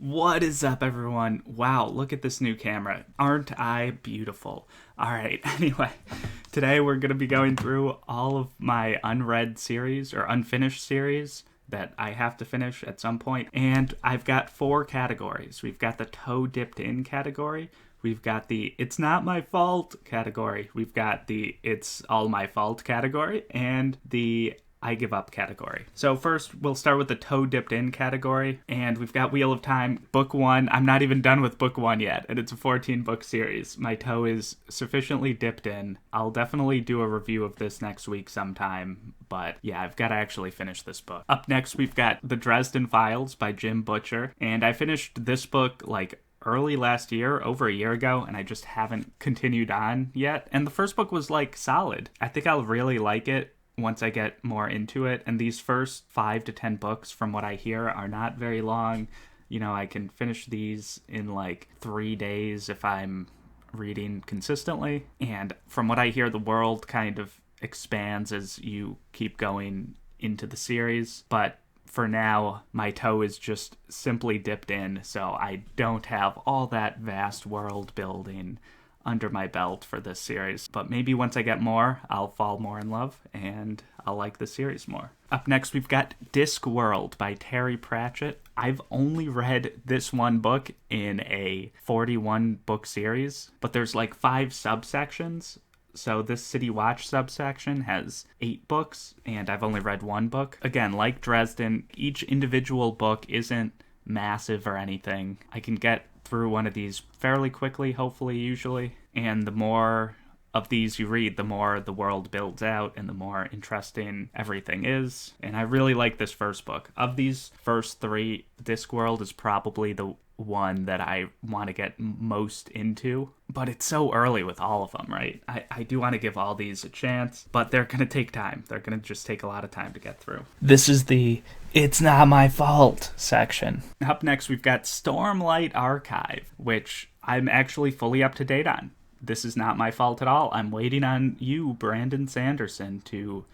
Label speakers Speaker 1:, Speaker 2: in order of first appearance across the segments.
Speaker 1: What is up, everyone? Wow, look at this new camera. Aren't I beautiful? Alright, anyway, today we're going to be going through all of my unread series, or unfinished series, that I have to finish at some point. And I've got 4 categories. We've got the toe dipped in category. We've got the it's not my fault category. We've got the it's all my fault category. And the I give up category. So first, we'll start with the toe dipped in category, and we've got Wheel of Time, book 1. I'm not even done with book 1 yet, and it's a 14-book series. My toe is sufficiently dipped in. I'll definitely do a review of this next week sometime, but yeah, I've got to actually finish this book. Up next, we've got The Dresden Files by Jim Butcher, and I finished this book early last year, over a year ago, and I just haven't continued on yet. And the first book was solid. I think I'll really like it once I get more into it. And these first 5 to 10 books, from what I hear, are not very long. You know, I can finish these in 3 days if I'm reading consistently. And from what I hear, the world kind of expands as you keep going into the series. But for now, my toe is just simply dipped in, so I don't have all that vast world building under my belt for this series. But maybe once I get more, I'll fall more in love and I'll like the series more. Up next, we've got Discworld by Terry Pratchett. I've only read this one book in a 41-book series, but there's 5 subsections. So this City Watch subsection has 8 books, and I've only read 1 book. Again, like Dresden, each individual book isn't massive or anything. I can get through one of these fairly quickly, hopefully, usually. And the more of these you read, the more the world builds out and the more interesting everything is. And I really like this first book. Of these first 3, Discworld is probably the one that I want to get most into, but it's so early with all of them, right? I do want to give all these a chance, but they're going to take time. They're going to just take a lot of time to get through. This is the it's not my fault section. Up next, we've got Stormlight Archive, which I'm actually fully up to date on. This is not my fault at all. I'm waiting on you, Brandon Sanderson, to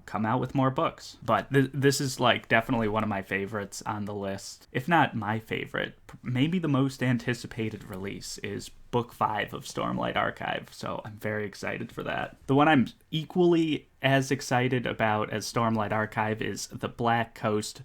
Speaker 1: come out with more books. But this is definitely one of my favorites on the list. If not my favorite, maybe the most anticipated release is book 5 of Stormlight Archive. So I'm very excited for that. The one I'm equally as excited about as Stormlight Archive is The Black Coast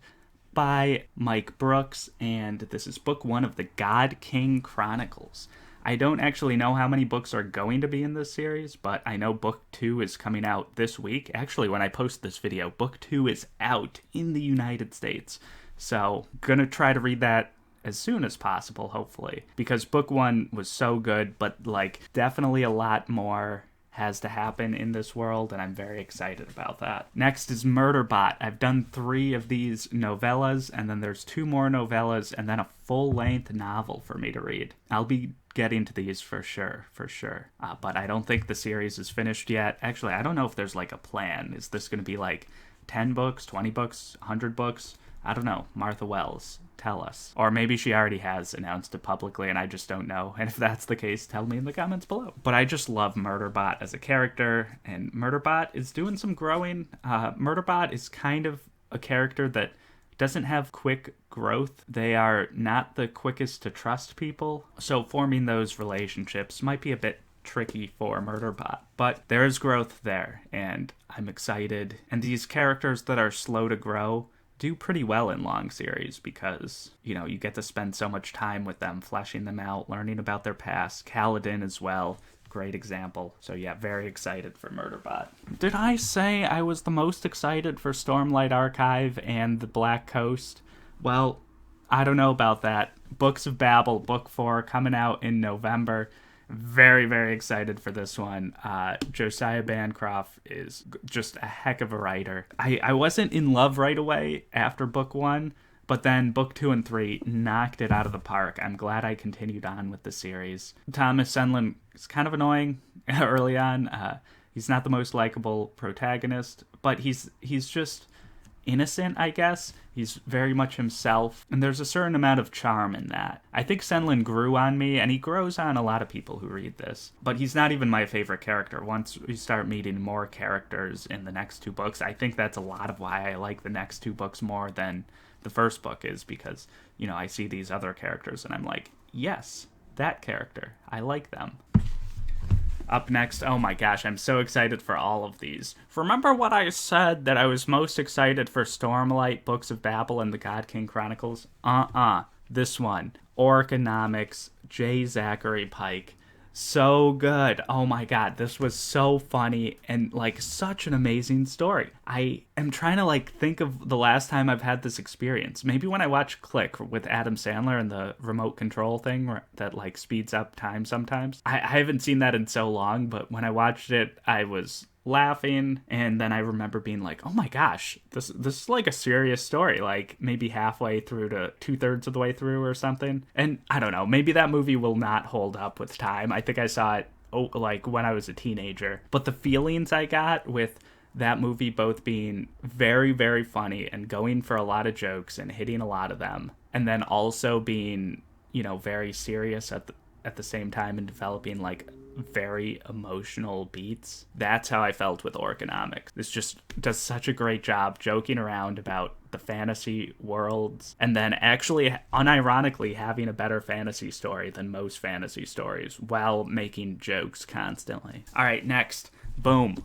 Speaker 1: by Mike Brooks. And this is book 1 of the God King Chronicles. I don't actually know how many books are going to be in this series, but I know book 2 is coming out this week. Actually, when I post this video, book 2 is out in the United States. So, gonna try to read that as soon as possible, hopefully. Because book 1 was so good, but definitely a lot more has to happen in this world, and I'm very excited about that. Next is Murderbot. I've done 3 of these novellas, and then there's 2 more novellas, and then a full-length novel for me to read. I'll be getting to these for sure. But I don't think the series is finished yet. Actually, I don't know if there's a plan. Is this going to be 10 books, 20 books, 100 books? I don't know. Martha Wells, tell us. Or maybe she already has announced it publicly and I just don't know. And if that's the case, tell me in the comments below. But I just love Murderbot as a character, and Murderbot is doing some growing. Murderbot is kind of a character that doesn't have quick growth. They are not the quickest to trust people, so forming those relationships might be a bit tricky for Murderbot. But there is growth there, and I'm excited. And these characters that are slow to grow do pretty well in long series because, you get to spend so much time with them, fleshing them out, learning about their past. Kaladin as well. Great example. So yeah, very excited for Murderbot. Did I say I was the most excited for Stormlight Archive and The Black Coast? Well, I don't know about that. Books of Babel, book 4, coming out in November. Very, very excited for this one. Josiah Bancroft is just a heck of a writer. I wasn't in love right away after book 1, but then book 2 and 3 knocked it out of the park. I'm glad I continued on with the series. Thomas Senlin is kind of annoying early on. He's not the most likable protagonist, but he's just innocent, I guess. He's very much himself, and there's a certain amount of charm in that. I think Senlin grew on me, and he grows on a lot of people who read this. But he's not even my favorite character. Once we start meeting more characters in the next 2 books, I think that's a lot of why I like the next 2 books more than the first book is, because, you know, I see these other characters and I'm like, yes, that character. I like them. Up next, oh my gosh, I'm so excited for all of these. Remember what I said that I was most excited for Stormlight, Books of Babel, and the God King Chronicles? This one. Orconomics, J. Zachary Pike. So good. Oh my god, this was so funny and like such an amazing story. I am trying to like think of the last time I've had this experience. Maybe when I watch Click with Adam Sandler and the remote control thing that like speeds up time sometimes. I haven't seen that in so long, but when I watched it, I was laughing, and then I remember being like, oh my gosh, this is like a serious story, like maybe halfway through to 2/3 of the way through or something. And I don't know, maybe that movie will not hold up with time. I think I saw it like when I was a teenager, but the feelings I got with that movie both being very, very funny and going for a lot of jokes and hitting a lot of them, and then also being, you know, very serious at the same time and developing like very emotional beats. That's how I felt with Orconomics. This just does such a great job joking around about the fantasy worlds, and then actually unironically having a better fantasy story than most fantasy stories while making jokes constantly. All right, next, boom,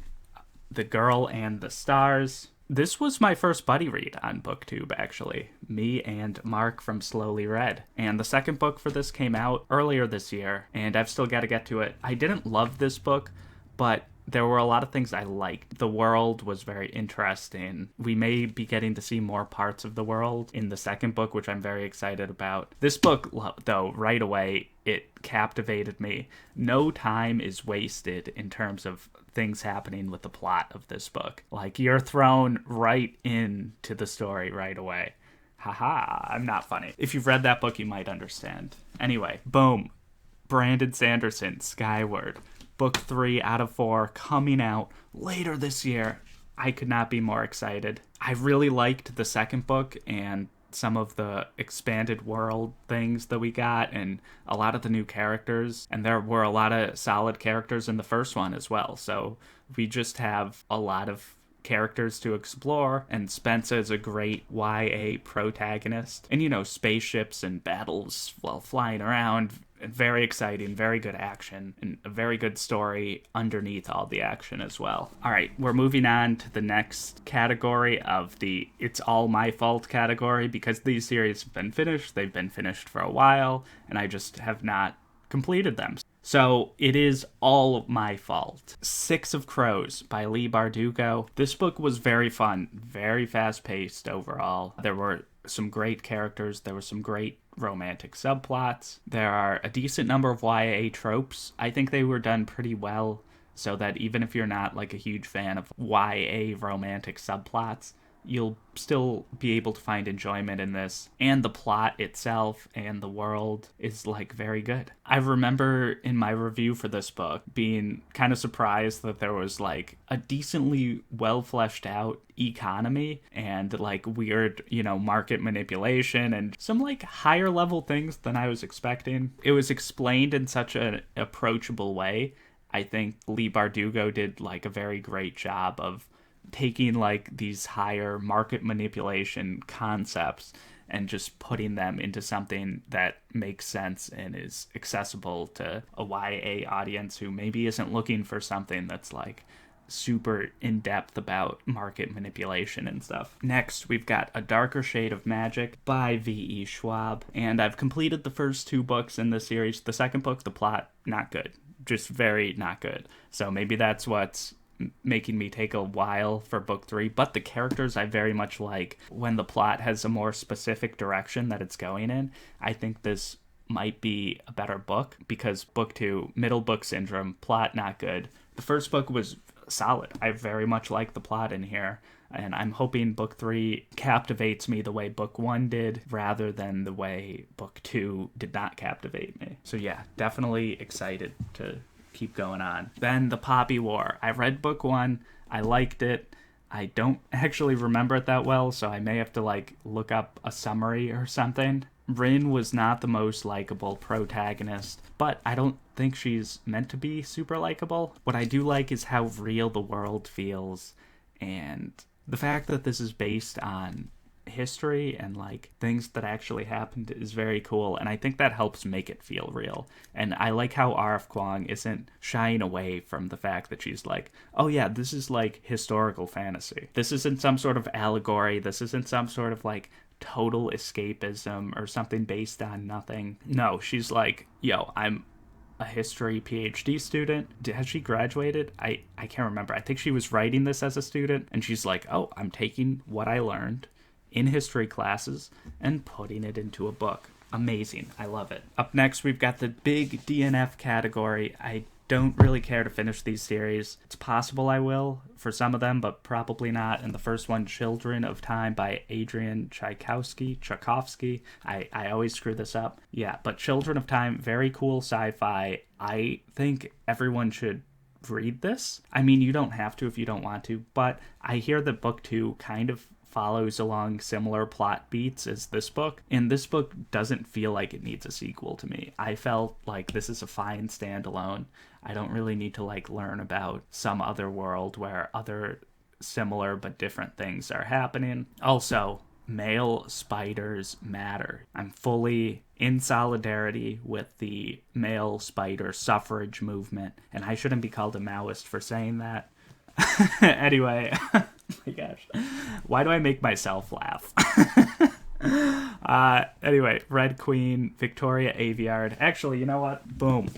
Speaker 1: The Girl and the Stars. This was my first buddy read on BookTube, actually. Me and Mark from Slowly Read. And the second book for this came out earlier this year, and I've still got to get to it. I didn't love this book, but there were a lot of things I liked. The world was very interesting. We may be getting to see more parts of the world in the second book, which I'm very excited about. This book, though, right away, it captivated me. No time is wasted in terms of things happening with the plot of this book. Like, you're thrown right into the story right away. Haha, I'm not funny. If you've read that book, you might understand. Anyway, boom. Brandon Sanderson, Skyward. Book 3 out of 4 coming out later this year. I could not be more excited. I really liked the second book and some of the expanded world things that we got and a lot of the new characters. And there were a lot of solid characters in the first one as well. So we just have a lot of characters to explore, and Spencer is a great YA protagonist. And, you know, spaceships and battles while flying around. Very exciting, very good action, and a very good story underneath all the action as well. All right, we're moving on to the next category of the It's All My Fault category, because these series have been finished. They've been finished for a while, and I just have not completed them. So it is all my fault. Six of Crows by Leigh Bardugo. This book was very fun, very fast-paced overall. There were some great characters. There were some great romantic subplots. There are a decent number of YA tropes. I think they were done pretty well, so that even if you're not like a huge fan of YA romantic subplots, you'll still be able to find enjoyment in this. And the plot itself and the world is like very good. I remember in my review for this book being kind of surprised that there was like a decently well fleshed out economy and like weird, you know, market manipulation and some like higher level things than I was expecting. It was explained in such an approachable way. I think Leigh Bardugo did like a very great job of taking like these higher market manipulation concepts and just putting them into something that makes sense and is accessible to a YA audience who maybe isn't looking for something that's like super in-depth about market manipulation and stuff. Next, we've got A Darker Shade of Magic by V.E. Schwab, and I've completed the first two books in the series. The second book, the plot, not good. Just very not good. So maybe that's what's making me take a while for book 3, but the characters I very much like. When the plot has a more specific direction that it's going in, I think this might be a better book, because book 2, middle book syndrome, plot not good. The first book was solid. I very much like the plot in here, and I'm hoping book 3 captivates me the way book 1 did, rather than the way book 2 did not captivate me. So yeah, definitely excited to keep going on. Then The Poppy War. I read book 1. I liked it. I don't actually remember it that well, so I may have to like look up a summary or something. Rin was not the most likable protagonist, but I don't think she's meant to be super likable. What I do like is how real the world feels, and the fact that this is based on history and like things that actually happened is very cool, and I think that helps make it feel real. And I like how R.F. Kuang isn't shying away from the fact that she's like, oh yeah, this is like historical fantasy. This isn't some sort of allegory. This isn't some sort of like total escapism or something based on nothing. No, she's like, yo, I'm a history PhD student. Has she graduated? I can't remember. I think she was writing this as a student, and she's like, oh, I'm taking what I learned in history classes and putting it into a book. Amazing. I love it. Up next, we've got the big DNF category. I don't really care to finish these series. It's possible I will for some of them, but probably not. And the first one, Children of Time by Adrian Tchaikovsky. I always screw this up. Yeah, but Children of Time, very cool sci-fi. I think everyone should read this. I mean, you don't have to if you don't want to, but I hear that book 2 kind of follows along similar plot beats as this book, and this book doesn't feel like it needs a sequel to me. I felt like this is a fine standalone. I don't really need to like learn about some other world where other similar but different things are happening. Also, male spiders matter. I'm fully in solidarity with the male spider suffrage movement, and I shouldn't be called a Maoist for saying that. Anyway, oh my gosh, why do I make myself laugh? Anyway, Red Queen, Victoria Aveyard. Actually, you know what? Boom.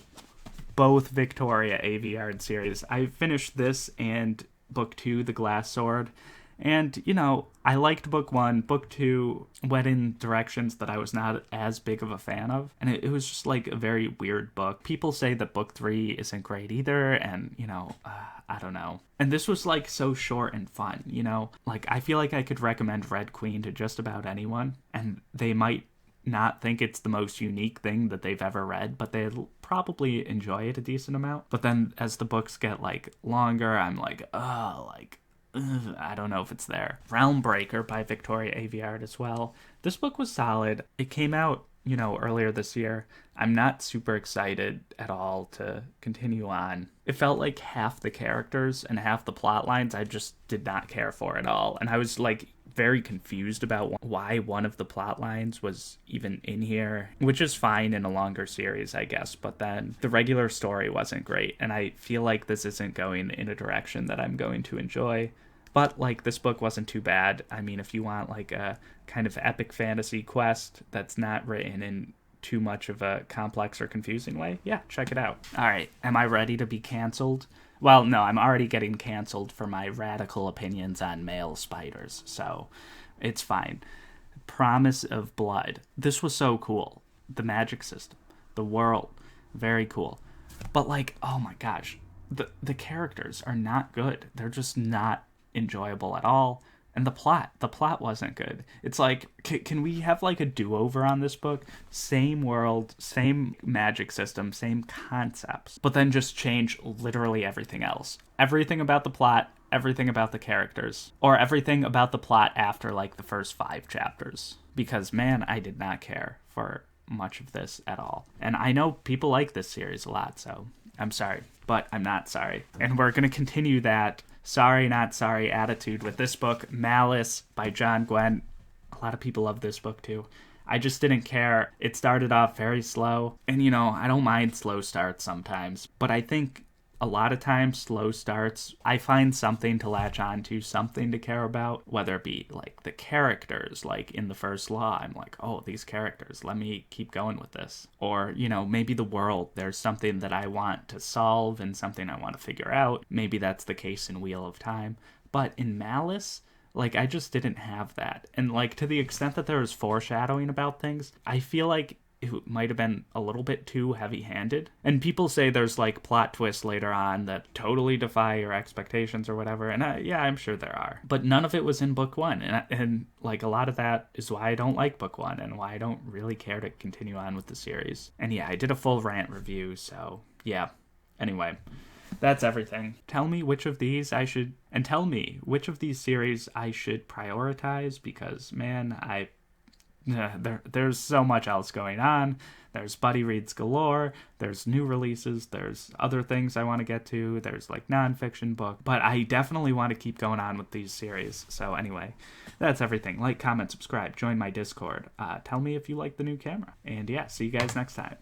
Speaker 1: Both Victoria Aveyard series. I finished this and book 2, The Glass Sword. And, you know, I liked book 1. Book 2 went in directions that I was not as big of a fan of. And it was just like a very weird book. People say that book 3 isn't great either. And, you know, I don't know. And this was like so short and fun, you know? Like, I feel like I could recommend Red Queen to just about anyone. And they might not think it's the most unique thing that they've ever read, but they'll probably enjoy it a decent amount. But then as the books get like longer, I'm like, I don't know if it's there. Groundbreaker by Victoria Aveyard as well. This book was solid. It came out, you know, earlier this year. I'm not super excited at all to continue on. It felt like half the characters and half the plot lines I just did not care for at all. And I was like very confused about why one of the plot lines was even in here, which is fine in a longer series, I guess. But then the regular story wasn't great. And I feel like this isn't going in a direction that I'm going to enjoy. But, like, this book wasn't too bad. I mean, if you want, like, a kind of epic fantasy quest that's not written in too much of a complex or confusing way, yeah, check it out. All right, am I ready to be canceled? Well, no, I'm already getting canceled for my radical opinions on male spiders, so it's fine. Promise of Blood. This was so cool. The magic system, the world, very cool. But, like, oh my gosh, the characters are not good. They're just not enjoyable at all. And the plot wasn't good. It's like, can we have like a do-over on this book? Same world, same magic system, same concepts, but then just change literally everything else. Everything about the plot, everything about the characters, or everything about the plot after like the first 5 chapters. Because man, I did not care for much of this at all. And I know people like this series a lot, so I'm sorry, but I'm not sorry. And we're going to continue that sorry, not sorry attitude with this book, Malice by John Gwen. A lot of people love this book too. I just didn't care. It started off very slow. And, you know, I don't mind slow starts sometimes. But I think a lot of times slow starts, I find something to latch on to, something to care about. Whether it be like the characters, like in the first law, I'm like, oh, these characters, let me keep going with this. Or, you know, maybe the world, there's something that I want to solve and something I want to figure out. Maybe that's the case in Wheel of Time. But in Malice, like, I just didn't have that. And, like, to the extent that there was foreshadowing about things, I feel like it might have been a little bit too heavy-handed. And people say there's, like, plot twists later on that totally defy your expectations or whatever. And, yeah, I'm sure there are. But none of it was in book 1. And, like, a lot of that is why I don't like book 1 and why I don't really care to continue on with the series. And, yeah, I did a full rant review, so, yeah. Anyway, that's everything. Tell me which of these I should... And tell me which of these series I should prioritize because, man, there's so much else going on. There's buddy reads galore. There's new releases. There's other things I want to get to. There's like nonfiction book. But I definitely want to keep going on with these series. So anyway, that's everything. Like, comment, subscribe, join my Discord. Tell me if you like the new camera. And yeah, see you guys next time.